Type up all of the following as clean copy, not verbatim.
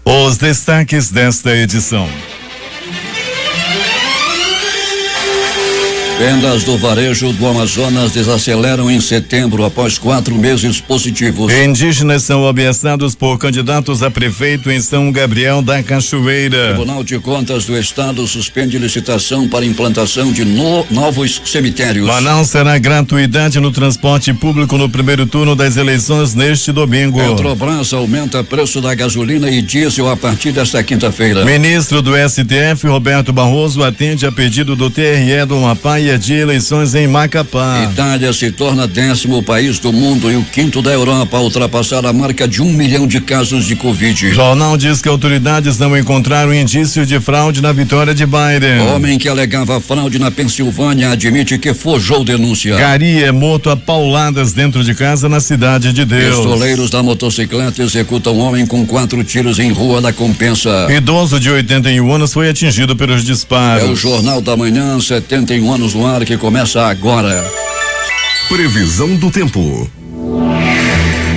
Os destaques desta edição. Vendas do varejo do Amazonas desaceleram em setembro após 4 meses positivos. Indígenas são ameaçados por candidatos a prefeito em São Gabriel da Cachoeira. Tribunal de Contas do Estado suspende licitação para implantação de novos cemitérios. Manaus será gratuidade no transporte público no primeiro turno das eleições neste domingo. Petrobras aumenta preço da gasolina e diesel a partir desta quinta-feira. Ministro do STF, Roberto Barroso, atende a pedido do TRE do Amapá e de eleições em Macapá. Itália se torna 10º país do mundo e o 5º da Europa a ultrapassar a marca de 1 milhão de casos de Covid. Jornal diz que autoridades não encontraram indício de fraude na vitória de Biden. Homem que alegava fraude na Pensilvânia admite que forjou denúncia. Gari é morto a pauladas dentro de casa na Cidade de Deus. Pistoleiros da motocicleta executam homem com 4 tiros em Rua da Compensa. Idoso de 81 anos foi atingido pelos disparos. É o Jornal da Manhã, 71 anos no ar, que começa agora. Previsão do tempo.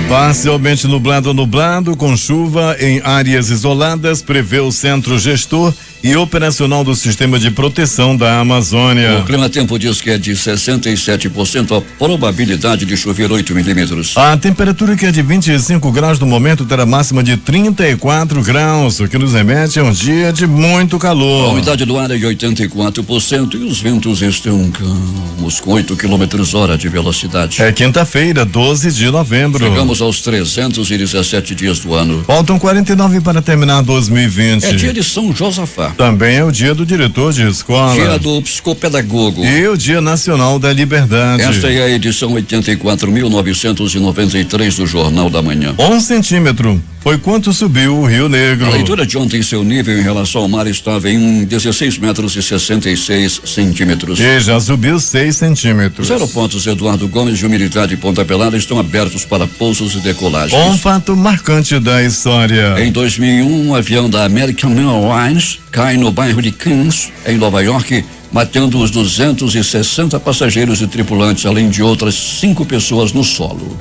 Parcialmente nublado, com chuva em áreas isoladas, prevê o centro gestor e operacional do sistema de proteção da Amazônia. O Clima Tempo diz que é de 67% a probabilidade de chover 8 milímetros. A temperatura, que é de 25 graus no momento, terá máxima de 34 graus, o que nos remete a um dia de muito calor. A umidade do ar é de 84% e os ventos estão calmos, com 8 km/h de velocidade. É quinta-feira, 12 de novembro. Chegamos aos 317 dias do ano. Faltam 49 para terminar 2020. É dia de São Josafá. Também é o dia do diretor de escola. Dia do psicopedagogo. E o Dia Nacional da Liberdade. Esta é a edição 84.993 do Jornal da Manhã. 1 centímetro foi quanto subiu o Rio Negro. A leitura de ontem, seu nível em relação ao mar estava em 16 metros e 66 centímetros. E já subiu 6 centímetros. Os aeroportos Eduardo Gomes e o Militar de Ponta Pelada estão abertos para pousos e decolagens. Um fato marcante da história. Em 2001, um avião da American Airlines cai no bairro de Queens, em Nova York, matando os 260 passageiros e tripulantes, além de outras 5 pessoas no solo.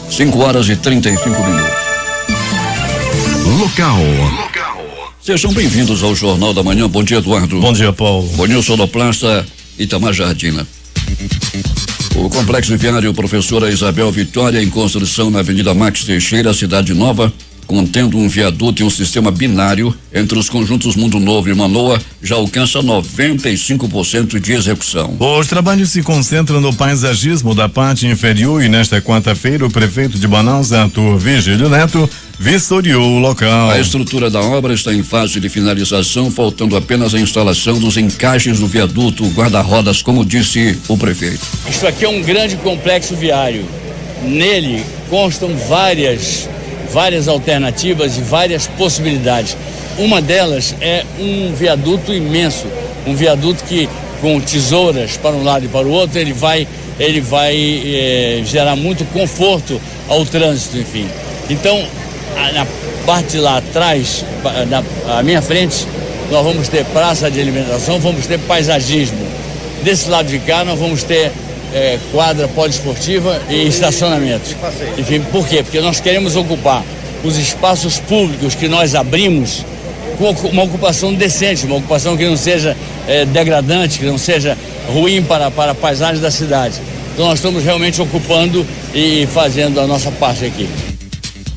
5h35. Local. Sejam bem-vindos ao Jornal da Manhã. Bom dia, Eduardo. Bom dia, Paulo. Bom dia, sonoplasta Itamar Jardina. O complexo viário Professora Isabel Vitória, em construção na Avenida Max Teixeira, Cidade Nova, contendo um viaduto e um sistema binário entre os conjuntos Mundo Novo e Manoa, já alcança 95% de execução. Os trabalhos se concentram no paisagismo da parte inferior e nesta quarta-feira o prefeito de Manaus, Arthur Virgílio Neto, vistoriou o local. A estrutura da obra está em fase de finalização, faltando apenas a instalação dos encaixes do viaduto, guarda-rodas, como disse o prefeito. Isso aqui é um grande complexo viário. Nele constam várias alternativas e várias possibilidades. Uma delas é um viaduto imenso, um viaduto que, com tesouras para um lado e para o outro, ele vai gerar muito conforto ao trânsito, enfim. Então, na parte lá atrás, à minha frente, nós vamos ter praça de alimentação, vamos ter paisagismo. Desse lado de cá, nós vamos ter quadra poliesportiva e estacionamento. Enfim, por quê? Porque nós queremos ocupar os espaços públicos que nós abrimos com uma ocupação decente, uma ocupação que não seja degradante, que não seja ruim para a paisagem da cidade. Então nós estamos realmente ocupando e fazendo a nossa parte aqui.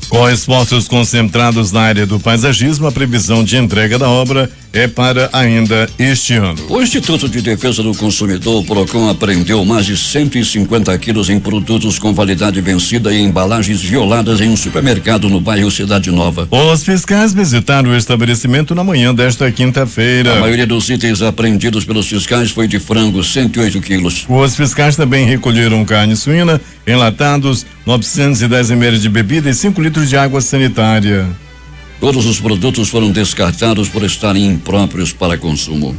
Com esforços concentrados na área do paisagismo, a previsão de entrega da obra é para ainda este ano. O Instituto de Defesa do Consumidor, Procon, apreendeu mais de 150 quilos em produtos com validade vencida e embalagens violadas em um supermercado no bairro Cidade Nova. Os fiscais visitaram o estabelecimento na manhã desta quinta-feira. A maioria dos itens apreendidos pelos fiscais foi de frango, 108 quilos. Os fiscais também recolheram carne suína, enlatados, 910 ml de bebida e 5 litros de água sanitária. Todos os produtos foram descartados por estarem impróprios para consumo.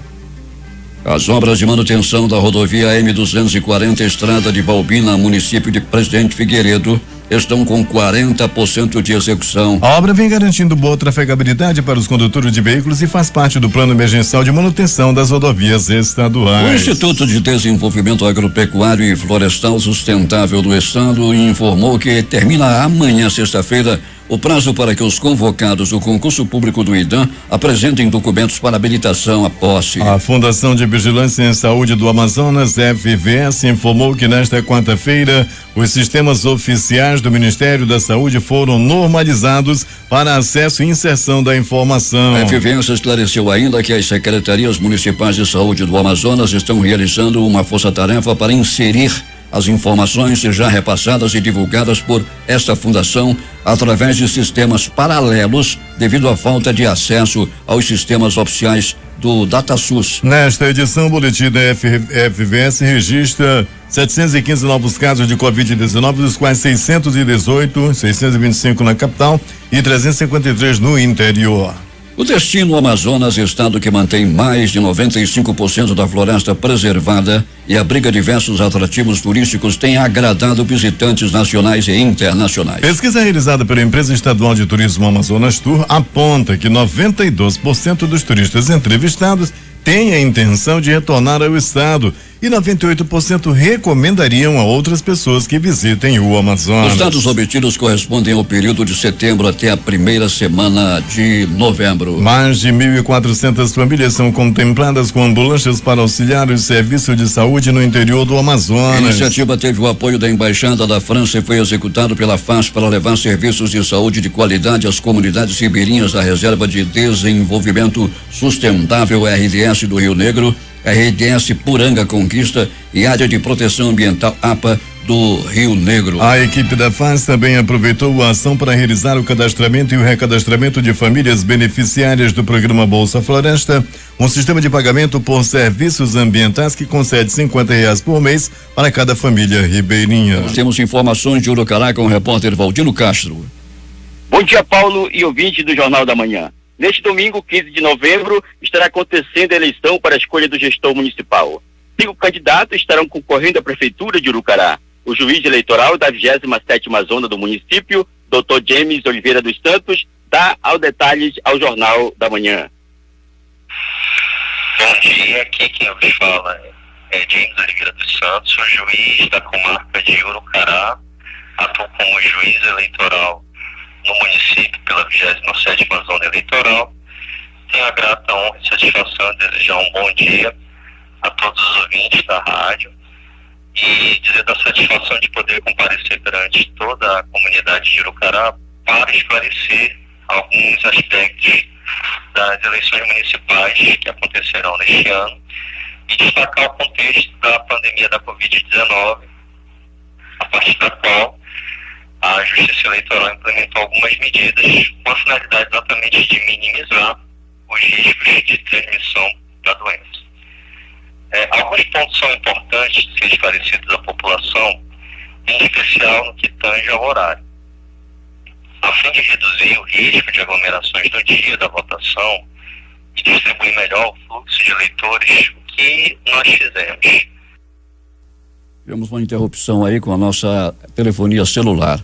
As obras de manutenção da rodovia M240, estrada de Balbina, município de Presidente Figueiredo, estão com 40% de execução. A obra vem garantindo boa trafegabilidade para os condutores de veículos e faz parte do plano emergencial de manutenção das rodovias estaduais. O Instituto de Desenvolvimento Agropecuário e Florestal Sustentável do Estado informou que termina amanhã, sexta-feira, o prazo para que os convocados do concurso público do IDAM apresentem documentos para habilitação à posse. A Fundação de Vigilância em Saúde do Amazonas, FVS, informou que nesta quarta-feira os sistemas oficiais do Ministério da Saúde foram normalizados para acesso e inserção da informação. A FVS esclareceu ainda que as secretarias municipais de saúde do Amazonas estão realizando uma força-tarefa para inserir as informações já repassadas e divulgadas por esta fundação através de sistemas paralelos devido à falta de acesso aos sistemas oficiais do DataSUS. Nesta edição, o boletim da FVS registra 715 novos casos de Covid-19, dos quais 625 na capital e 353 no interior. O destino Amazonas, estado que mantém mais de 95% da floresta preservada e abriga diversos atrativos turísticos, tem agradado visitantes nacionais e internacionais. Pesquisa realizada pela empresa estadual de turismo Amazonas Tour aponta que 92% dos turistas entrevistados têm a intenção de retornar ao estado e 98% recomendariam a outras pessoas que visitem o Amazonas. Os dados obtidos correspondem ao período de setembro até a primeira semana de novembro. Mais de 1.400 famílias são contempladas com ambulâncias para auxiliar os serviços de saúde no interior do Amazonas. A iniciativa teve o apoio da Embaixada da França e foi executado pela FAS para levar serviços de saúde de qualidade às comunidades ribeirinhas da Reserva de Desenvolvimento Sustentável RDS do Rio Negro, RDS Puranga Conquista e Área de Proteção Ambiental APA do Rio Negro. A equipe da FAS também aproveitou a ação para realizar o cadastramento e o recadastramento de famílias beneficiárias do programa Bolsa Floresta, um sistema de pagamento por serviços ambientais que concede R$50 por mês para cada família ribeirinha. Nós temos informações de Urucará com o repórter Valdino Castro. Bom dia, Paulo e ouvinte do Jornal da Manhã. Neste domingo, 15 de novembro, estará acontecendo a eleição para a escolha do gestor municipal. 5 candidatos estarão concorrendo à Prefeitura de Urucará. O juiz eleitoral da 27ª zona do município, Dr. James Oliveira dos Santos, dá detalhes ao Jornal da Manhã. Bom dia, aqui quem vos fala é James Oliveira dos Santos, o juiz da comarca de Urucará, atuo como juiz eleitoral no município pela 27ª zona eleitoral. Tenho a grata honra e satisfação de desejar um bom dia a todos os ouvintes da rádio e dizer da satisfação de poder comparecer perante toda a comunidade de Urucará para esclarecer alguns aspectos das eleições municipais que acontecerão neste ano e destacar o contexto da pandemia da Covid-19, a partir da qual a Justiça Eleitoral implementou algumas medidas com a finalidade exatamente de minimizar os riscos de transmissão da doença. Alguns pontos são importantes de ser esclarecidos à população, em especial no que tange ao horário. A fim de reduzir o risco de aglomerações no dia da votação e distribuir melhor o fluxo de eleitores, o que nós fizemos? Tivemos uma interrupção aí com a nossa telefonia celular.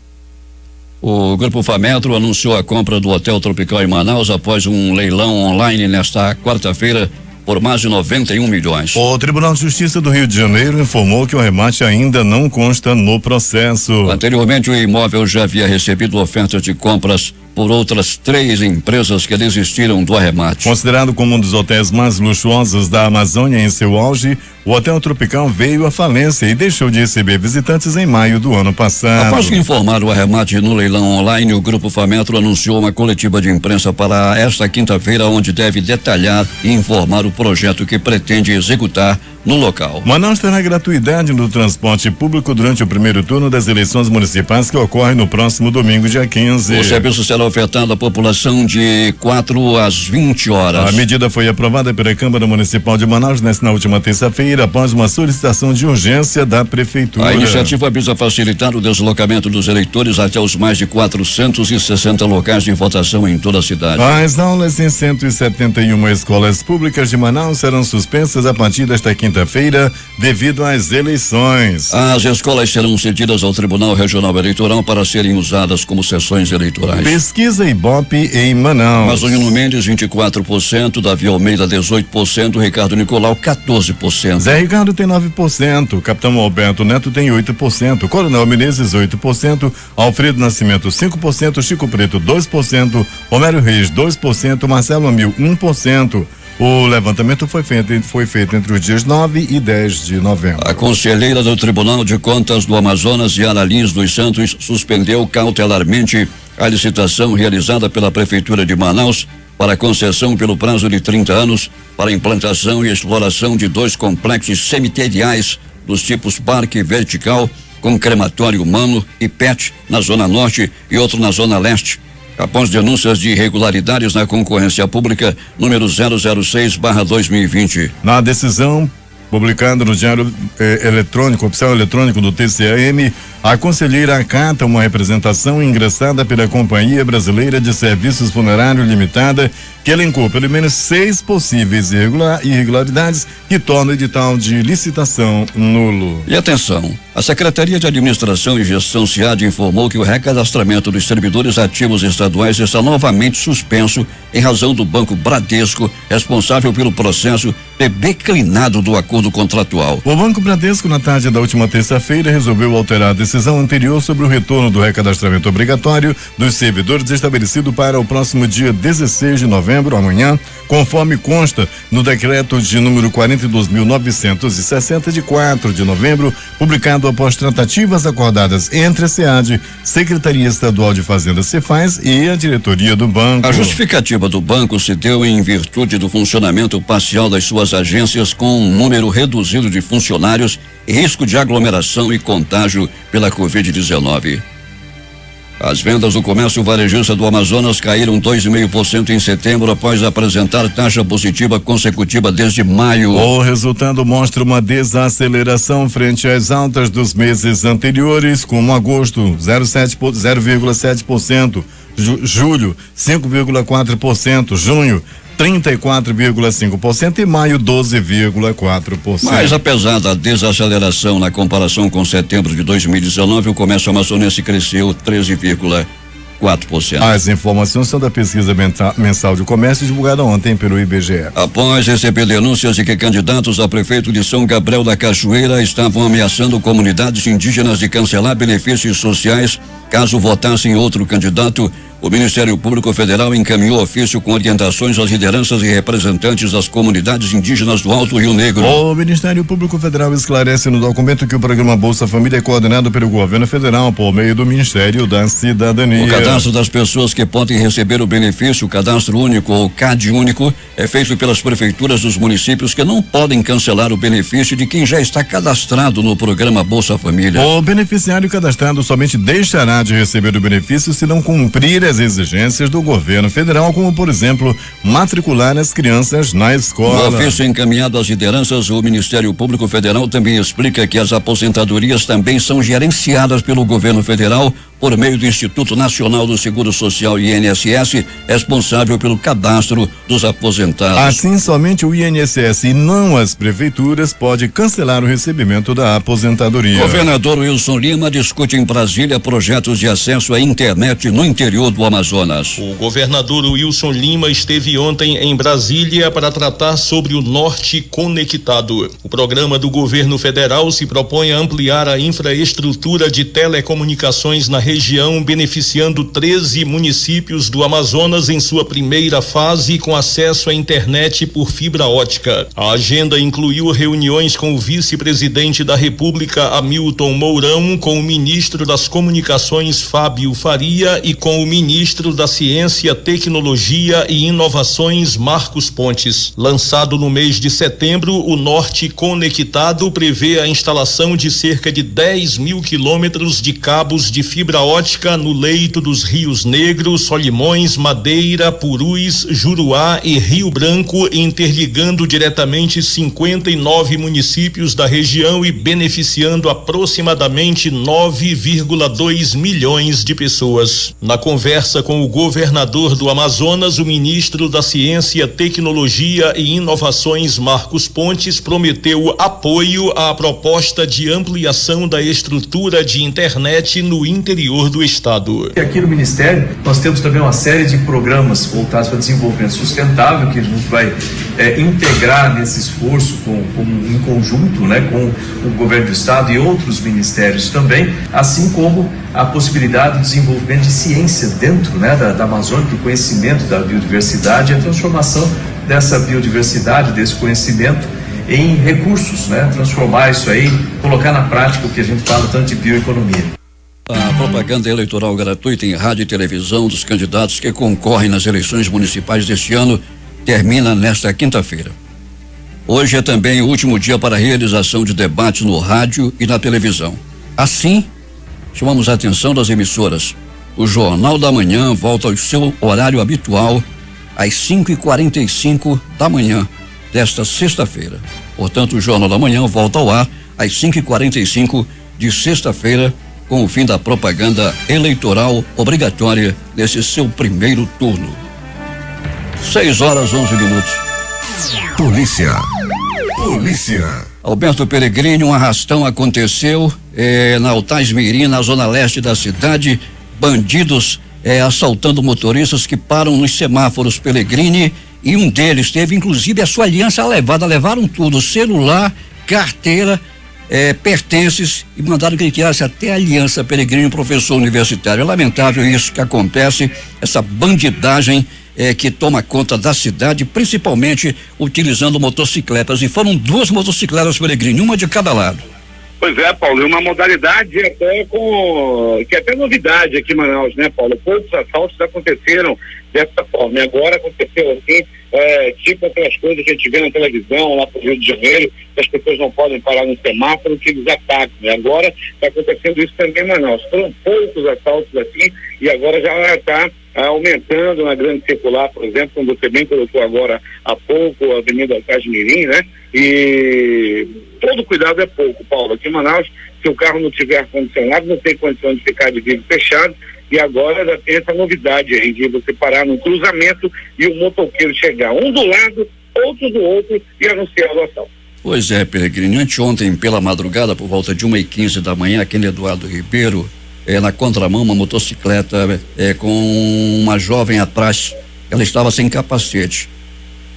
O Grupo Fametro anunciou a compra do Hotel Tropical em Manaus após um leilão online nesta quarta-feira por mais de 91 milhões. O Tribunal de Justiça do Rio de Janeiro informou que o remate ainda não consta no processo. Anteriormente, o imóvel já havia recebido ofertas de compras por outras 3 empresas que desistiram do arremate. Considerado como um dos hotéis mais luxuosos da Amazônia em seu auge, o Hotel Tropical veio à falência e deixou de receber visitantes em maio do ano passado. Após informar o arremate no leilão online, o Grupo Fametro anunciou uma coletiva de imprensa para esta quinta-feira, onde deve detalhar e informar o projeto que pretende executar no local. Manaus terá gratuidade no transporte público durante o primeiro turno das eleições municipais que ocorre no próximo domingo, dia 15. O serviço será ofertado à população de 4 às 20 horas. A medida foi aprovada pela Câmara Municipal de Manaus na última terça-feira, após uma solicitação de urgência da Prefeitura. A iniciativa visa facilitar o deslocamento dos eleitores até os mais de 460 locais de votação em toda a cidade. As aulas em 171 escolas públicas de Manaus serão suspensas a partir desta quinta-feira devido às eleições. As escolas serão cedidas ao Tribunal Regional Eleitoral para serem usadas como sessões eleitorais. Pesquisa Ibope em Manaus. Amazonino Mendes, 24%, Davi Almeida, 18%, Ricardo Nicolau, 14%. Zé Ricardo tem 9%, Capitão Alberto Neto tem 8%, Coronel Menezes 8%, Alfredo Nascimento 5%, Chico Preto 2%, Romero Reis 2%, Marcelo Amil 1%. O levantamento foi feito entre os dias 9 e 10 de novembro. A conselheira do Tribunal de Contas do Amazonas, Yara Lins dos Santos, suspendeu cautelarmente a licitação realizada pela Prefeitura de Manaus para concessão pelo prazo de 30 anos para implantação e exploração de 2 complexos cemiteriais dos tipos Parque Vertical, com crematório humano e PET na Zona Norte e outro na Zona Leste, após denúncias de irregularidades na concorrência pública número 006/2020. Na decisão publicada no Diário Oficial Eletrônico do TCAM, a conselheira acata uma representação ingressada pela Companhia Brasileira de Serviços Funerários Limitada, que elencou pelo menos 6 possíveis irregularidades que tornam o edital de licitação nulo. E atenção, a Secretaria de Administração e Gestão SEAD informou que o recadastramento dos servidores ativos estaduais está novamente suspenso em razão do Banco Bradesco, responsável pelo processo ter declinado do acordo contratual. O Banco Bradesco, na tarde da última terça-feira, resolveu alterar a decisão anterior sobre o retorno do recadastramento obrigatório dos servidores estabelecido para o próximo dia 16 de novembro, amanhã, conforme consta no decreto de número 42.960 de 4 de novembro, publicado após tratativas acordadas entre a SEAD, Secretaria Estadual de Fazenda Cefaz e a diretoria do banco. A justificativa do banco se deu em virtude do funcionamento parcial das suas agências com um número reduzido de funcionários e risco de aglomeração e contágio pela Covid-19. As vendas do comércio varejista do Amazonas caíram 2,5% em setembro após apresentar taxa positiva consecutiva desde maio. O resultado mostra uma desaceleração frente às altas dos meses anteriores, como agosto 0,7%, julho 5,4%, junho 34,5% e maio 12,4%. Mas apesar da desaceleração na comparação com setembro de 2019, o comércio amazonense cresceu 13,4%. As informações são da pesquisa mensal de comércio divulgada ontem pelo IBGE. Após receber denúncias de que candidatos a prefeito de São Gabriel da Cachoeira estavam ameaçando comunidades indígenas de cancelar benefícios sociais caso votassem outro candidato, o Ministério Público Federal encaminhou ofício com orientações às lideranças e representantes das comunidades indígenas do Alto Rio Negro. O Ministério Público Federal esclarece no documento que o programa Bolsa Família é coordenado pelo governo federal por meio do Ministério da Cidadania. O cadastro das pessoas que podem receber o benefício, o cadastro único ou CAD único, é feito pelas prefeituras dos municípios que não podem cancelar o benefício de quem já está cadastrado no programa Bolsa Família. O beneficiário cadastrado somente deixará de receber o benefício se não cumprir as exigências do governo federal, como, por exemplo, matricular as crianças na escola. No ofício encaminhado às lideranças, o Ministério Público Federal também explica que as aposentadorias também são gerenciadas pelo governo federal por meio do Instituto Nacional do Seguro Social, INSS, responsável pelo cadastro dos aposentados. Assim, somente o INSS e não as prefeituras pode cancelar o recebimento da aposentadoria. Governador Wilson Lima discute em Brasília projetos de acesso à internet no interior do Amazonas. O governador Wilson Lima esteve ontem em Brasília para tratar sobre o Norte Conectado. O programa do governo federal se propõe a ampliar a infraestrutura de telecomunicações na região, beneficiando 13 municípios do Amazonas em sua primeira fase com acesso à internet por fibra ótica. A agenda incluiu reuniões com o vice-presidente da República, Hamilton Mourão, com o ministro das Comunicações, Fábio Faria, e com o ministro da Ciência, Tecnologia e Inovações, Marcos Pontes. Lançado no mês de setembro, o Norte Conectado prevê a instalação de cerca de 10 mil quilômetros de cabos de fibra ótica no leito dos rios Negro, Solimões, Madeira, Purus, Juruá e Rio Branco, interligando diretamente 59 municípios da região e beneficiando aproximadamente 9,2 milhões de pessoas. Na conversa com o governador do Amazonas, o ministro da Ciência, Tecnologia e Inovações, Marcos Pontes, prometeu apoio à proposta de ampliação da estrutura de internet no interior interior do estado. E aqui no Ministério nós temos também uma série de programas voltados para desenvolvimento sustentável que a gente vai integrar nesse esforço em conjunto, né, com o governo do estado e outros ministérios também, assim como a possibilidade de desenvolvimento de ciência dentro, né, da Amazônia, do conhecimento da biodiversidade e a transformação dessa biodiversidade, desse conhecimento em recursos, né, transformar isso aí, colocar na prática o que a gente fala tanto de bioeconomia. A propaganda eleitoral gratuita em rádio e televisão dos candidatos que concorrem nas eleições municipais deste ano termina nesta quinta-feira. Hoje é também o último dia para a realização de debates no rádio e na televisão. Assim, chamamos a atenção das emissoras. O Jornal da Manhã volta ao seu horário habitual às 5h45 da manhã desta sexta-feira. Portanto, o Jornal da Manhã volta ao ar às 5h45 de sexta-feira, com o fim da propaganda eleitoral obrigatória nesse seu primeiro turno. 6h11. Polícia. Alberto Peregrini, um arrastão aconteceu na Altais Mirim, na zona leste da cidade. Bandidos assaltando motoristas que param nos semáforos Peregrini, e um deles teve inclusive a sua aliança levada. Levaram tudo: celular, carteira, pertences, e mandaram que ele tirasse até a aliança. Peregrini, professor universitário. É lamentável isso que acontece, essa bandidagem que toma conta da cidade, principalmente utilizando motocicletas, e foram 2 motocicletas, Peregrini, uma de cada lado. Pois é, Paulo, é uma modalidade que é até novidade aqui em Manaus, né, Paulo? Poucos assaltos aconteceram dessa forma, e agora aconteceu assim, tipo aquelas coisas que a gente vê na televisão lá pro Rio de Janeiro, que as pessoas não podem parar no semáforo, que eles atacam, e agora está acontecendo isso também em Manaus. Foram poucos assaltos assim, e agora já está aumentando na grande circular, por exemplo, como você bem colocou agora há pouco, a Avenida Altais Mirim, né? E todo cuidado é pouco, Paulo. Aqui em Manaus, se o carro não tiver ar-condicionado, não tem condição de ficar de vidro fechado, e agora já tem essa novidade aí de você parar no cruzamento e o motoqueiro chegar um do lado, outro do outro e anunciar o assalto. Pois é, Peregrini, anteontem pela madrugada, por volta de 1h15 da manhã, aqui em Eduardo Ribeiro, na contramão, uma motocicleta com uma jovem atrás. Ela estava sem capacete.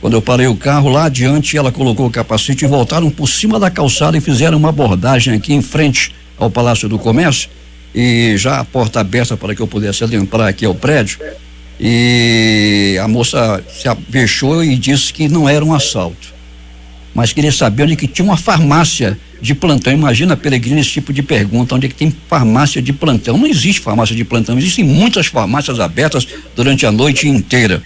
Quando eu parei o carro lá adiante, ela colocou o capacete e voltaram por cima da calçada e fizeram uma abordagem aqui em frente ao Palácio do Comércio, e já a porta aberta para que eu pudesse adentrar aqui ao prédio, e a moça se avexou e disse que não era um assalto, mas queria saber onde que tinha uma farmácia de plantão. Imagina, Peregrini, esse tipo de pergunta: onde é que tem farmácia de plantão? Não existe farmácia de plantão, existem muitas farmácias abertas durante a noite inteira.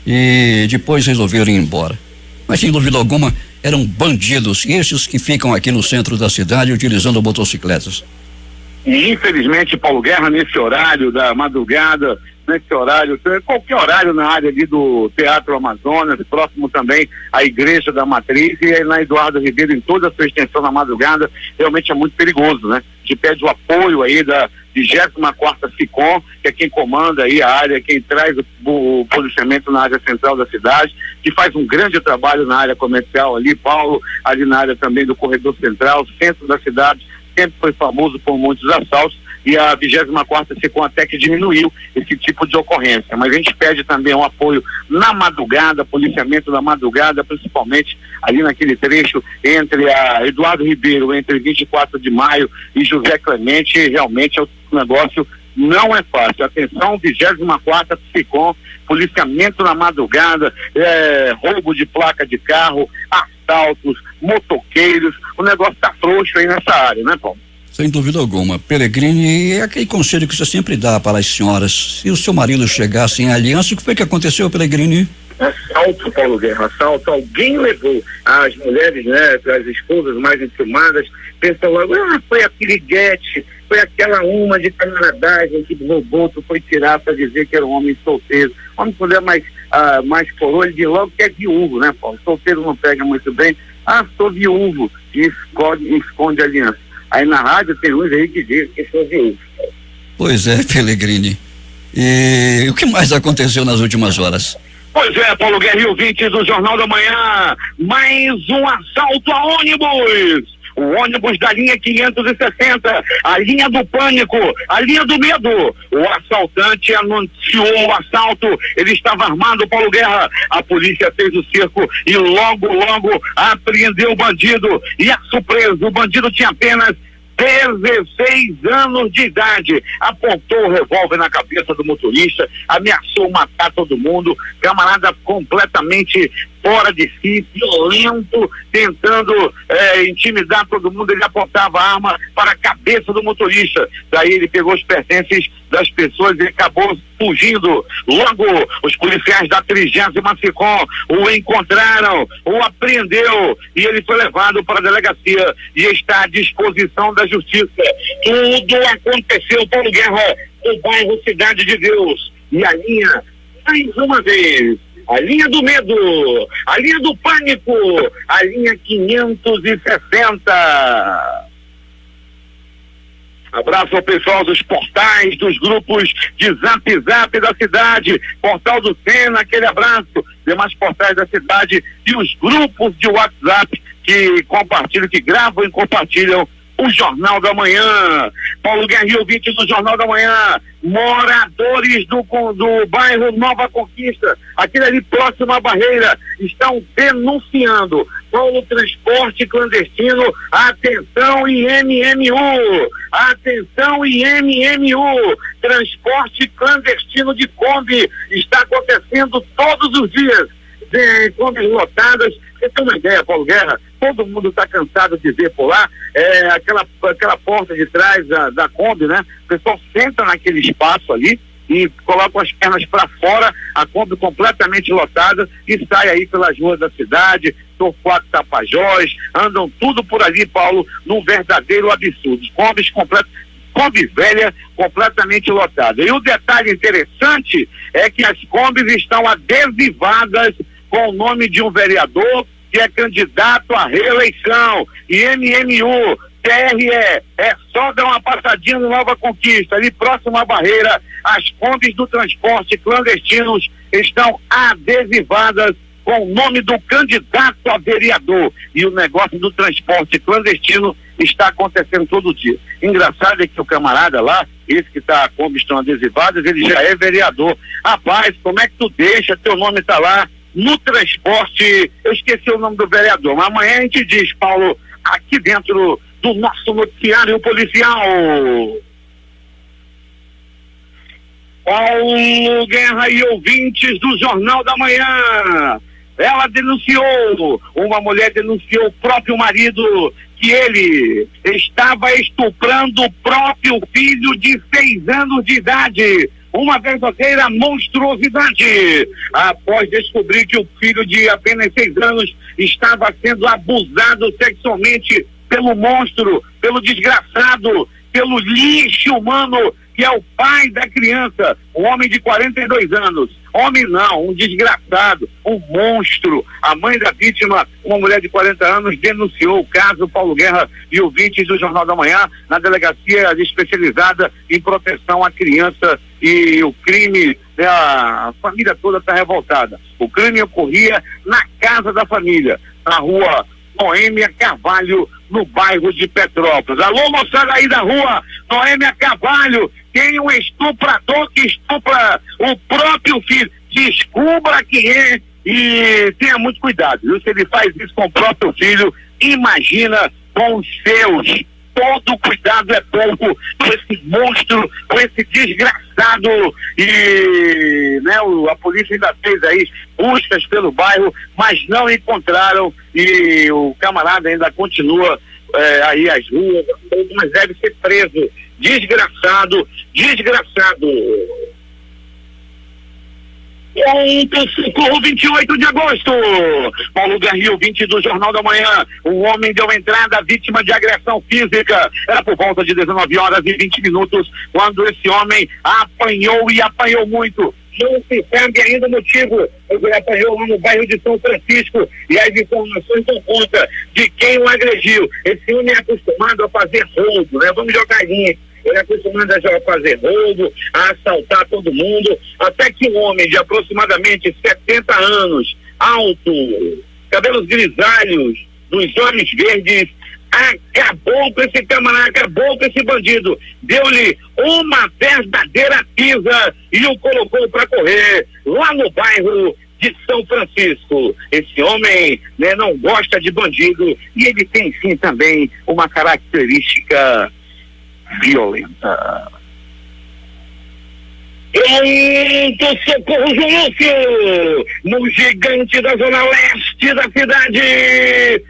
E depois resolveram ir embora. Mas sem dúvida alguma eram bandidos, esses que ficam aqui no centro da cidade utilizando motocicletas. E infelizmente, Paulo Guerra, nesse horário da madrugada, nesse horário, qualquer horário na área ali do Teatro Amazonas, próximo também à Igreja da Matriz, e na Eduardo Ribeiro, em toda a sua extensão na madrugada, realmente é muito perigoso, né? A gente pede o apoio aí da 24ª SICOM, que é quem comanda aí a área, quem traz o policiamento na área central da cidade, que faz um grande trabalho na área comercial ali, Paulo, ali na área também do corredor central, centro da cidade, sempre foi famoso por muitos assaltos, e a 24ª SICOM até que diminuiu esse tipo de ocorrência. Mas a gente pede também um apoio na madrugada, policiamento na madrugada, principalmente ali naquele trecho entre a Eduardo Ribeiro, entre 24 de maio e José Clemente. Realmente o negócio não é fácil. Atenção, 24ª SICOM, policiamento na madrugada, roubo de placa de carro, assaltos, motoqueiros, o negócio tá frouxo aí nessa área, né, Paulo? Sem dúvida alguma. Peregrini, é aquele conselho que você sempre dá para as senhoras: se o seu marido chegar sem aliança, o que foi que aconteceu, Peregrini? Assalto, Paulo Guerra, assalto. Alguém levou as mulheres, né, as esposas mais enciumadas, pensam logo: foi a piriguete, foi aquela uma de camaradagem que roubou, tu foi tirar para dizer que era um homem solteiro. Homem que puder mais coroa, ele diz logo que é viúvo, né, Paulo? Solteiro não pega muito bem. Sou viúvo, e esconde a aliança. Aí na rádio tem uns aí que dizem que sou viúvo. Pois é, Peregrini. E o que mais aconteceu nas últimas horas? Pois é, Paulo Guerra e ouvintes do Jornal da Manhã, mais um assalto a ônibus. o ônibus da linha 560, a linha do pânico, a linha do medo. O assaltante anunciou o assalto, ele estava armado, Paulo Guerra. A polícia fez o cerco e logo apreendeu o bandido. E a surpresa, o bandido tinha apenas 16 anos de idade, apontou o revólver na cabeça do motorista, ameaçou matar todo mundo, camarada completamente fora de si, violento, tentando intimidar todo mundo. Ele apontava a arma para a cabeça do motorista, daí ele pegou os pertences das pessoas e acabou fugindo. Logo, os policiais da 30ª SECOM o encontraram, o apreendeu e ele foi levado para a delegacia e está à disposição da justiça. Tudo aconteceu, Paulo Guerra, no bairro Cidade de Deus. E a linha, mais uma vez, a linha do medo, a linha do pânico, a linha 560. Abraço ao pessoal dos portais, dos grupos de Zap da cidade, Portal do Sena, aquele abraço, demais portais da cidade e os grupos de WhatsApp que compartilham, que gravam e compartilham o Jornal da Manhã. Paulo Guerra, ouvintes do Jornal da Manhã, moradores do bairro Nova Conquista, aquele ali próximo à barreira, estão denunciando o transporte clandestino. Atenção, IMMU! Atenção, IMMU! Transporte clandestino de Kombi está acontecendo todos os dias. Kombis lotadas. Você tem uma ideia, Paulo Guerra? Todo mundo está cansado de ver por lá, aquela porta de trás da Kombi, né? O pessoal senta naquele espaço ali e coloca as pernas para fora, a Kombi completamente lotada e sai aí pelas ruas da cidade, Torquato Tapajós, andam tudo por ali, Paulo, num verdadeiro absurdo. Kombi velha completamente lotada. E o detalhe interessante é que as Kombis estão adesivadas com o nome de um vereador que é candidato à reeleição. E MMU, TRE, é só dar uma passadinha no Nova Conquista, ali próximo à barreira. As Kombis do transporte clandestinos estão adesivadas com o nome do candidato a vereador. E o negócio do transporte clandestino está acontecendo todo dia. Engraçado é que o camarada lá, esse que tá, Kombi estão adesivadas, ele já é vereador. Rapaz, como é que tu deixa, teu nome tá lá no transporte? Eu esqueci o nome do vereador, mas amanhã a gente diz, Paulo, aqui dentro do nosso noticiário policial. Paulo Guerra e ouvintes do Jornal da Manhã. Ela denunciou, uma mulher denunciou o próprio marido, que ele estava estuprando o próprio filho de 6 anos de idade. Uma verdadeira monstruosidade. Após descobrir que o filho de apenas 6 anos estava sendo abusado sexualmente pelo monstro, pelo desgraçado, pelo lixo humano, que é o pai da criança, um homem de 42 anos. Homem não, um desgraçado, um monstro. A mãe da vítima, uma mulher de 40 anos, denunciou o caso, Paulo Guerra e ouvintes do Jornal da Manhã, na delegacia especializada em proteção à criança. E o crime, a família toda está revoltada. O crime ocorria na casa da família, na rua Noêmia Carvalho, no bairro de Petrópolis. Alô, moçada aí da rua Noêmia Carvalho, tem um estuprador que estupra o próprio filho. Descubra quem é e tenha muito cuidado, viu? Se ele faz isso com o próprio filho, imagina com os seus. Todo cuidado é pouco com esse monstro, com esse desgraçado. E a polícia ainda fez aí buscas pelo bairro, mas não encontraram. E o camarada ainda continua aí às ruas, mas deve ser preso. Desgraçado. Socorro, 28 de agosto. Paulo Guerra, 20 do Jornal da Manhã. Um homem deu entrada vítima de agressão física. Era por volta de 19h20, quando esse homem apanhou e apanhou muito. Não se sabe ainda o motivo. Ele apanhou lá no bairro de São Francisco e as informações dão conta de quem o agrediu. Esse homem é acostumado a fazer roubo, né? Vamos jogar linha. Ele é acostumado a fazer roubo, a assaltar todo mundo, até que um homem de aproximadamente 70 anos, alto, cabelos grisalhos, dos olhos verdes, acabou com esse camarada, acabou com esse bandido, deu-lhe uma verdadeira pisa e o colocou para correr lá no bairro de São Francisco. Esse homem, né, não gosta de bandido e ele tem sim também uma característica violenta. Pronto, socorro, João Lúcio, no gigante da zona leste da cidade.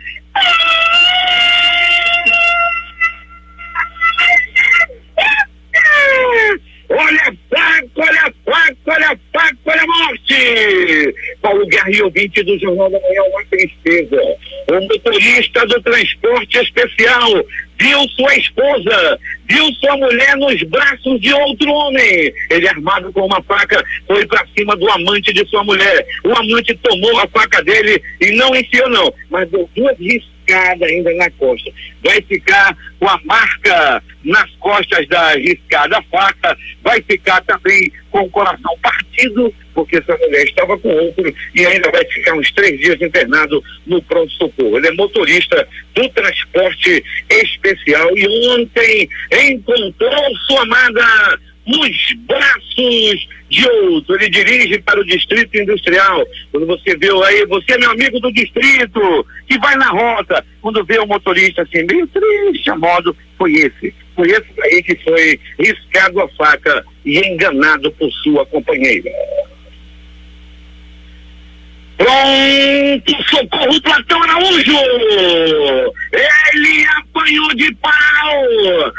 Olha a faca, olha a faca, olha a faca, olha a morte! Paulo Guerra e ouvinte do Jornal da Manhã, uma tristeza. O motorista do transporte especial viu sua esposa, viu sua mulher nos braços de outro homem. Ele, armado com uma faca, foi para cima do amante de sua mulher. O amante tomou a faca dele e não enfiou não, mas deu 2 riscadas ainda na costa. Vai ficar com a marca nas costas da riscada faca, vai ficar também com o coração partido, porque essa mulher estava com outro e ainda vai ficar uns 3 dias internado no pronto-socorro. Ele é motorista do transporte especial e ontem encontrou sua amada nos braços de outro. Ele dirige para o Distrito Industrial. Quando você viu aí, você é meu amigo do distrito, que vai na rota, quando vê o motorista assim, meio triste a modo, foi esse aí que foi riscado a faca e enganado por sua companheira. Pronto, socorro, Platão Araújo! Ele apanhou de pau!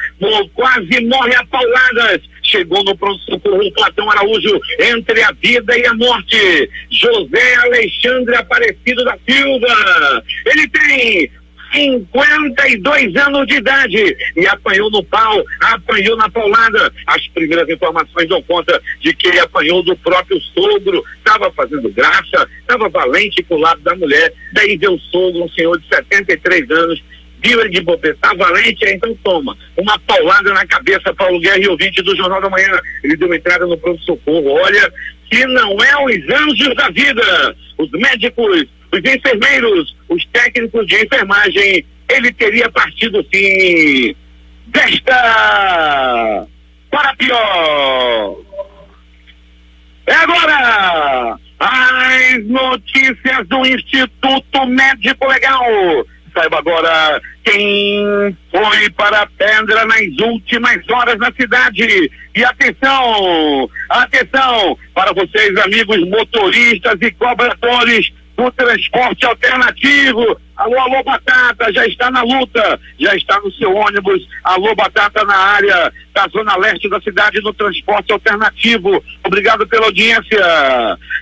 Quase morre a pauladas. Chegou no pronto-socorro Platão Araújo, entre a vida e a morte. José Alexandre Aparecido da Silva. Ele tem 52 anos de idade e apanhou no pau, apanhou na paulada. As primeiras informações dão conta de que ele apanhou do próprio sogro, estava fazendo graça, estava valente pro lado da mulher, daí veio o sogro, um senhor de 73 anos, viu ele de bobeira, tá valente, então toma, uma paulada na cabeça. Paulo Guerra e ouvinte do Jornal da Manhã, ele deu entrada no pronto-socorro. Olha que não é os anjos da vida, os médicos, os enfermeiros, os técnicos de enfermagem, ele teria partido sim desta para pior. É agora as notícias do Instituto Médico Legal. Saiba agora quem foi para a pedra nas últimas horas na cidade. E atenção, atenção para vocês, amigos motoristas e cobradores do transporte alternativo. Alô, alô, Batata, já está na luta, já está no seu ônibus. Alô, Batata, na área da zona leste da cidade, no transporte alternativo. Obrigado pela audiência.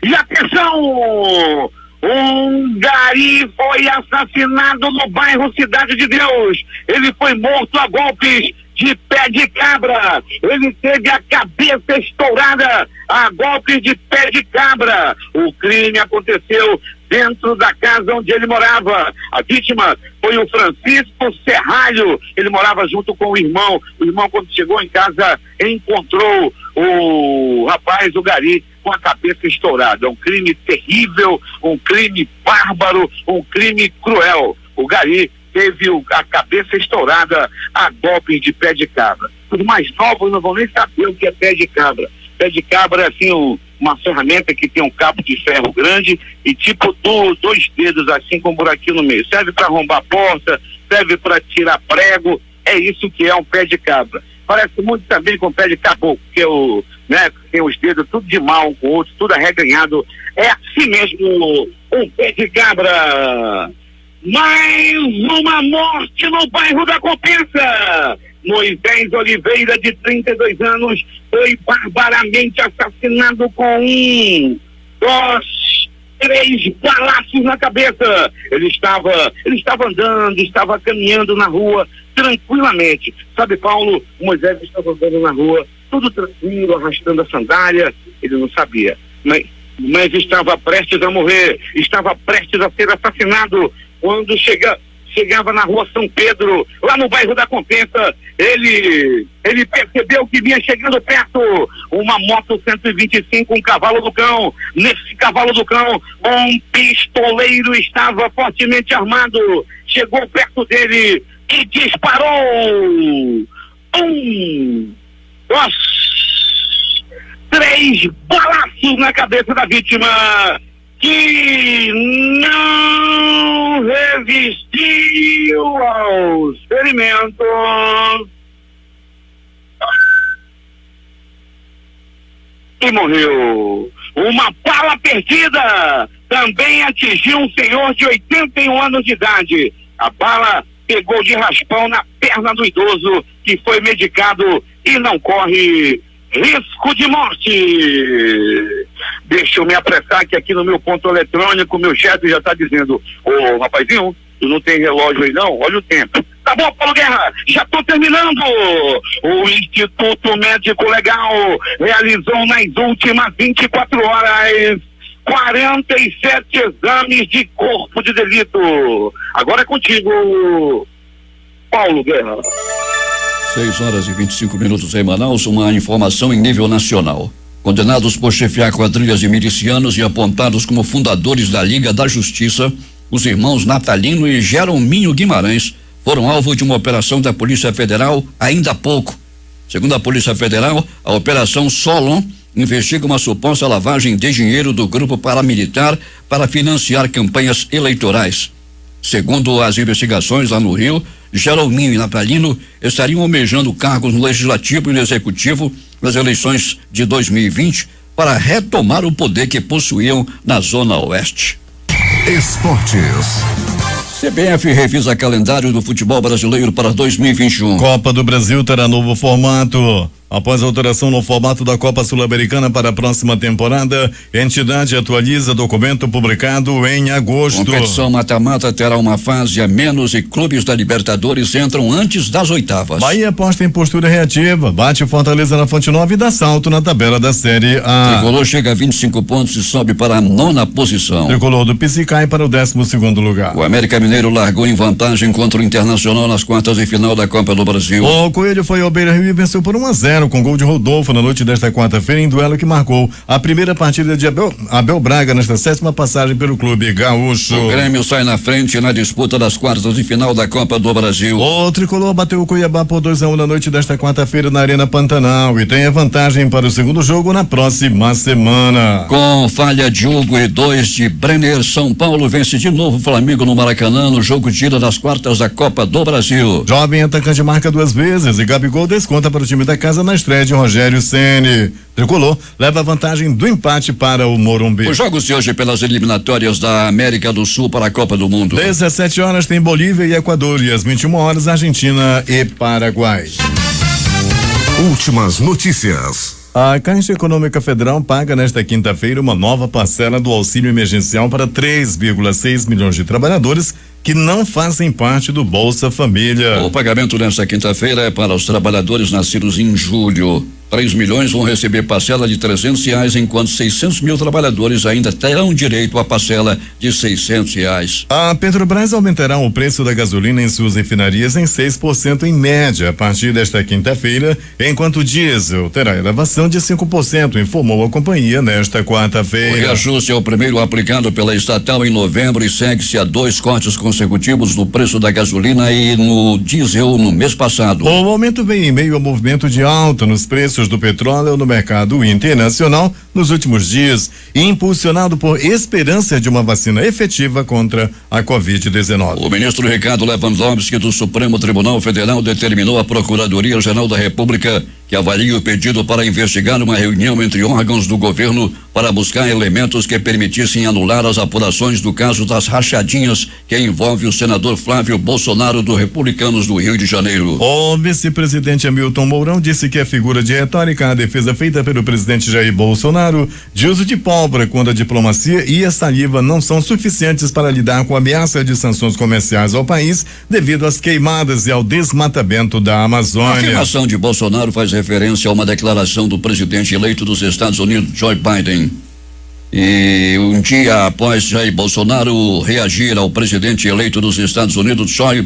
E atenção! Um gari foi assassinado no bairro Cidade de Deus. Ele foi morto a golpes de pé de cabra. Ele teve a cabeça estourada a golpes de pé de cabra. O crime aconteceu dentro da casa onde ele morava. A vítima foi o Francisco Serralho. Ele morava junto com o irmão. O irmão, quando chegou em casa, encontrou o rapaz, o gari, com a cabeça estourada. Um crime terrível, um crime bárbaro, um crime cruel. O gari teve a cabeça estourada a golpes de pé de cabra. Os mais novos não vão nem saber o que é pé de cabra. Pé de cabra é assim uma ferramenta que tem um cabo de ferro grande e tipo 2 dedos assim com um buraquinho no meio. Serve para arrombar a porta, serve para tirar prego. É isso que é um pé de cabra. Parece muito também com pé de caboclo, que tem os dedos tudo de mal um com o outro, tudo arreganhado. É assim mesmo um pé de cabra. Mais uma morte no bairro da Compensa. Moisés Oliveira, de 32 anos, foi barbaramente assassinado com 1, 2, 3 balaços na cabeça. Ele estava andando, estava caminhando na rua tranquilamente. Sabe, Paulo, Moisés estava andando na rua, tudo tranquilo, arrastando a sandália. Ele não sabia, mas estava prestes a morrer, estava prestes a ser assassinado. Quando chegava na rua São Pedro, lá no bairro da Compensa, ele percebeu que vinha chegando perto uma moto 125, um cavalo do cão. Nesse cavalo do cão, um pistoleiro estava fortemente armado. Chegou perto dele, e disparou. 1, 2, 3 balaços na cabeça da vítima, que não resistiu aos ferimentos e morreu. Uma bala perdida também atingiu um senhor de 81 anos de idade. A bala pegou de raspão na perna do idoso, que foi medicado e não corre risco de morte. Deixa eu me apressar, que aqui no meu ponto eletrônico, meu chefe já está dizendo: ô rapazinho, tu não tem relógio aí não? Olha o tempo. Tá bom, Paulo Guerra, já estou terminando. O Instituto Médico Legal realizou nas últimas 24 horas 47 exames de corpo de delito. Agora é contigo, Paulo Guerra. 6h25 em Manaus, uma informação em nível nacional. Condenados por chefiar quadrilhas de milicianos e apontados como fundadores da Liga da Justiça, os irmãos Natalino e Jerominho Guimarães foram alvo de uma operação da Polícia Federal ainda há pouco. Segundo a Polícia Federal, a Operação Solon investiga uma suposta lavagem de dinheiro do grupo paramilitar para financiar campanhas eleitorais. Segundo as investigações lá no Rio, Jerominho e Natalino estariam almejando cargos no Legislativo e no Executivo nas eleições de 2020 para retomar o poder que possuíam na Zona Oeste. Esportes. CBF revisa calendário do futebol brasileiro para 2021. Copa do Brasil terá novo formato. Após a alteração no formato da Copa Sul-Americana para a próxima temporada, a entidade atualiza documento publicado em agosto. Competição mata-mata terá uma fase a menos e clubes da Libertadores entram antes das oitavas. Bahia aposta em postura reativa, bate Fortaleza na Fonte Nova e dá salto na tabela da Série A. Tricolor chega a 25 pontos e sobe para a 9ª posição. Tricolor do Pici cai para o 12º lugar. O América Mineiro largou em vantagem contra o Internacional nas quartas de final da Copa do Brasil. O Coelho foi ao Beira-Rio e venceu por 1-0 com gol de Rodolfo na noite desta quarta-feira, em duelo que marcou a primeira partida de Abel Braga nesta 7ª passagem pelo clube gaúcho. O Grêmio sai na frente na disputa das quartas de final da Copa do Brasil. O Tricolor bateu o Cuiabá por 2-1 na noite desta quarta-feira na Arena Pantanal e tem a vantagem para o segundo jogo na próxima semana. Com falha de Hugo e 2 de Brenner, São Paulo vence de novo o Flamengo no Maracanã no jogo de ida das quartas da Copa do Brasil. Jovem atacante marca 2 vezes e Gabigol desconta para o time da casa na estreia de Rogério Ceni. Tricolor leva a vantagem do empate para o Morumbi. Os jogos de hoje pelas eliminatórias da América do Sul para a Copa do Mundo. 17 horas tem Bolívia e Equador e às 21 horas Argentina e Paraguai. Últimas notícias. A Caixa Econômica Federal paga nesta quinta-feira uma nova parcela do auxílio emergencial para 3,6 milhões de trabalhadores que não fazem parte do Bolsa Família. O pagamento nesta quinta-feira é para os trabalhadores nascidos em julho. 3 milhões vão receber parcela de R$300, enquanto 600 mil trabalhadores ainda terão direito à parcela de R$600. A Petrobras aumentará o preço da gasolina em suas refinarias em 6% em média a partir desta quinta-feira, enquanto o diesel terá elevação de 5%, informou a companhia nesta quarta-feira. O reajuste é o primeiro aplicado pela estatal em novembro e segue-se a 2 cortes consecutivos no preço da gasolina e no diesel no mês passado. O aumento vem em meio ao movimento de alta nos preços do petróleo no mercado internacional nos últimos dias, impulsionado por esperança de uma vacina efetiva contra a Covid-19. O ministro Ricardo Lewandowski do Supremo Tribunal Federal determinou à Procuradoria-Geral da República que avalie o pedido para investigar uma reunião entre órgãos do governo para buscar elementos que permitissem anular as apurações do caso das rachadinhas que envolve o senador Flávio Bolsonaro do Republicanos do Rio de Janeiro. O vice-presidente Hamilton Mourão disse que a figura de retórica a defesa feita pelo presidente Jair Bolsonaro de uso de pólvora quando a diplomacia e a saliva não são suficientes para lidar com a ameaça de sanções comerciais ao país devido às queimadas e ao desmatamento da Amazônia. A afirmação de Bolsonaro faz referência a uma declaração do presidente eleito dos Estados Unidos, Joe Biden. E um dia após Jair Bolsonaro reagir ao presidente eleito dos Estados Unidos, Joe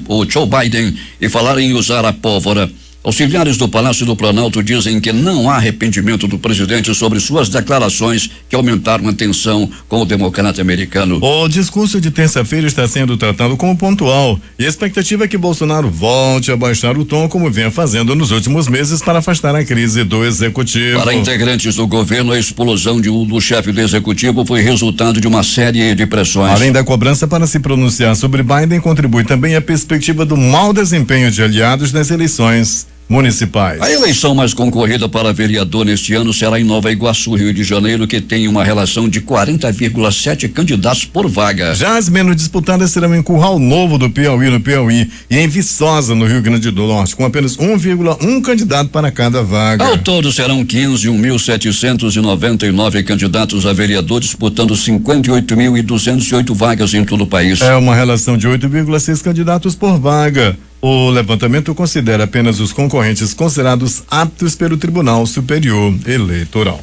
Biden, e falar em usar a pólvora, Auxiliares do Palácio do Planalto dizem que não há arrependimento do presidente sobre suas declarações que aumentaram a tensão com o democrata americano. O discurso de terça-feira está sendo tratado como pontual e a expectativa é que Bolsonaro volte a baixar o tom como vinha fazendo nos últimos meses para afastar a crise do executivo. Para integrantes do governo, a explosão do chefe do executivo foi resultado de uma série de pressões. Além da cobrança para se pronunciar sobre Biden, contribui também a perspectiva do mau desempenho de aliados nas eleições municipais. A eleição mais concorrida para vereador neste ano será em Nova Iguaçu, Rio de Janeiro, que tem uma relação de 40,7 candidatos por vaga. Já as menos disputadas serão em Curral Novo do Piauí, no Piauí, e em Viçosa, no Rio Grande do Norte, com apenas 1,1 candidato para cada vaga. Ao todo serão 15.799 candidatos a vereador, disputando 58.208 vagas em todo o país. É uma relação de 8,6 candidatos por vaga. O levantamento considera apenas os concorrentes considerados aptos pelo Tribunal Superior Eleitoral.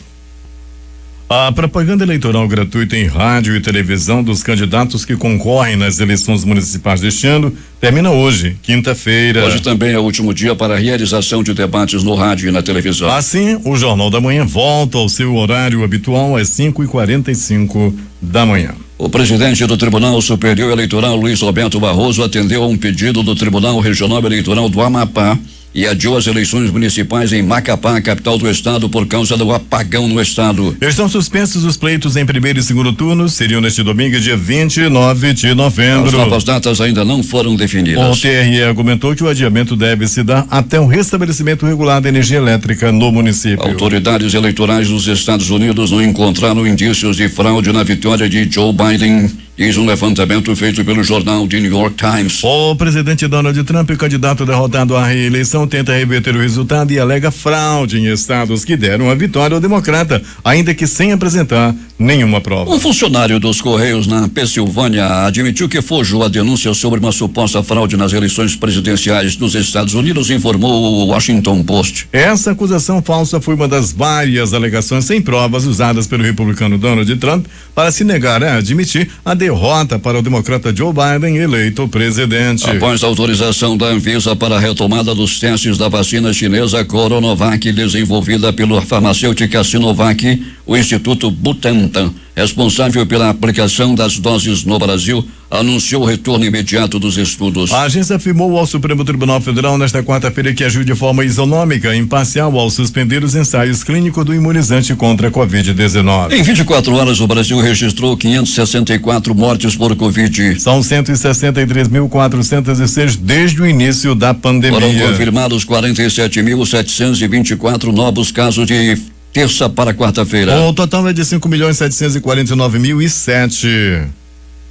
A propaganda eleitoral gratuita em rádio e televisão dos candidatos que concorrem nas eleições municipais deste ano termina hoje, quinta-feira. Hoje também é o último dia para a realização de debates no rádio e na televisão. Assim, o Jornal da Manhã volta ao seu horário habitual às 5:45 da manhã. O presidente do Tribunal Superior Eleitoral, Luiz Roberto Barroso, atendeu a um pedido do Tribunal Regional Eleitoral do Amapá e adiou as eleições municipais em Macapá, capital do estado, por causa do apagão no estado. Estão suspensos os pleitos em primeiro e segundo turnos, seriam neste domingo, dia 29 de novembro. As novas datas ainda não foram definidas. O TRE argumentou que o adiamento deve se dar até o restabelecimento regular da energia elétrica no município. Autoridades eleitorais dos Estados Unidos não encontraram indícios de fraude na vitória de Joe Biden, diz um levantamento feito pelo jornal The New York Times. O presidente Donald Trump, candidato derrotado à reeleição, tenta reverter o resultado e alega fraude em estados que deram a vitória ao democrata, ainda que sem apresentar nenhuma prova. Um funcionário dos Correios na Pensilvânia admitiu que forjou a denúncia sobre uma suposta fraude nas eleições presidenciais dos Estados Unidos, informou o Washington Post. Essa acusação falsa foi uma das várias alegações sem provas usadas pelo republicano Donald Trump para se negar a admitir a derrota para o democrata Joe Biden, eleito presidente. Após a autorização da Anvisa para a retomada dos testes da vacina chinesa Coronavac, desenvolvida pela farmacêutica Sinovac, o Instituto Butantan, responsável pela aplicação das doses no Brasil, anunciou o retorno imediato dos estudos. A agência afirmou ao Supremo Tribunal Federal nesta quarta-feira que agiu de forma isonômica e imparcial ao suspender os ensaios clínicos do imunizante contra a Covid-19. Em 24 horas, o Brasil registrou 564 mortes por Covid. São 163.406 desde o início da pandemia. Foram confirmados 47.724 novos casos de terça para quarta-feira. O total é de 5.749.007.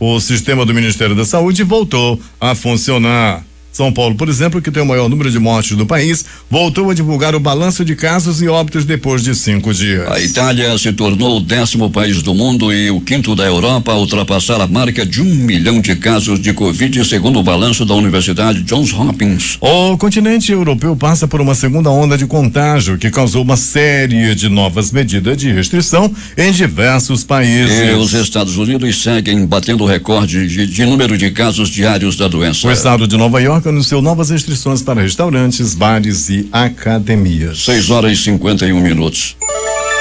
O sistema do Ministério da Saúde voltou a funcionar. São Paulo, por exemplo, que tem o maior número de mortes do país, voltou a divulgar o balanço de casos e óbitos depois de 5 dias. A Itália se tornou o 10º país do mundo e o 5º da Europa a ultrapassar a marca de 1 milhão de casos de Covid, segundo o balanço da Universidade Johns Hopkins. O continente europeu passa por uma segunda onda de contágio que causou uma série de novas medidas de restrição em diversos países. E os Estados Unidos seguem batendo o recorde de número de casos diários da doença. O estado de Nova York anunciou novas restrições para restaurantes, bares e academias. 6:51.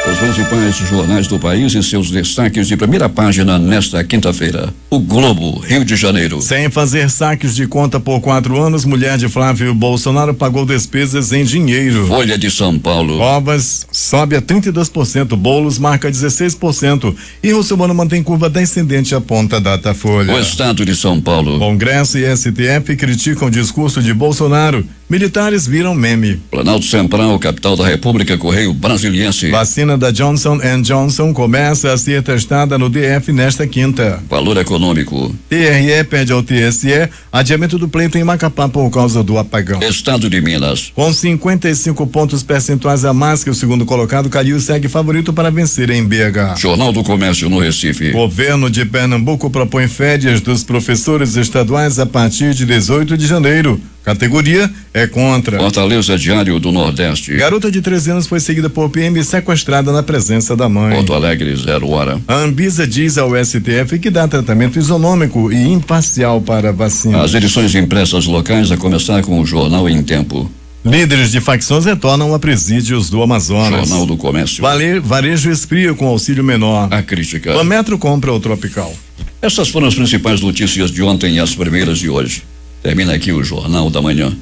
Os principais jornais do país e seus destaques de primeira página nesta quinta-feira. O Globo, Rio de Janeiro. Sem fazer saques de conta por 4 anos, mulher de Flávio Bolsonaro pagou despesas em dinheiro. Folha de São Paulo. Covas sobe a 32%, Boulos marca 16% e Russomano mantém curva descendente, aponta Datafolha. O Estado de São Paulo. Congresso e STF criticam o discurso de Bolsonaro. Militares viram meme. Planalto Central, capital da República, Correio Brasiliense. Vacina da Johnson & Johnson começa a ser testada no DF nesta quinta. Valor econômico. TRE pede ao TSE adiamento do pleito em Macapá por causa do apagão. Estado de Minas. Com 55 pontos percentuais a mais que o segundo colocado, Calil segue favorito para vencer em BH. Jornal do Comércio no Recife. Governo de Pernambuco propõe férias dos professores estaduais a partir de 18 de janeiro. Categoria é contra. Fortaleza, Diário do Nordeste. Garota de 13 anos foi seguida por PM e sequestrada na presença da mãe. Porto Alegre, 0 hora. A Anvisa diz ao STF que dá tratamento isonômico e imparcial para a vacina. As edições impressas locais, a começar com o Jornal em Tempo. Líderes de facções retornam a presídios do Amazonas. Jornal do Comércio. Varejo expria com auxílio menor. A crítica. Pametro compra o Tropical. Essas foram as principais notícias de ontem e as primeiras de hoje. Termina aqui o Jornal da Manhã.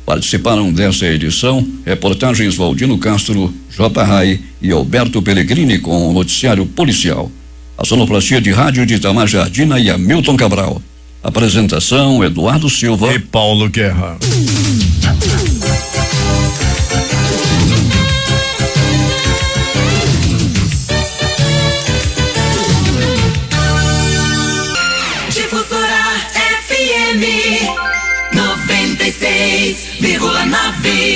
Participaram dessa edição reportagens Valdino Castro, J. Rai e Alberto Pellegrini com o noticiário policial. A sonoplastia de rádio de Itamar Jardina e Hamilton Cabral. Apresentação Eduardo Silva e Paulo Guerra. Difusora FM 96,9.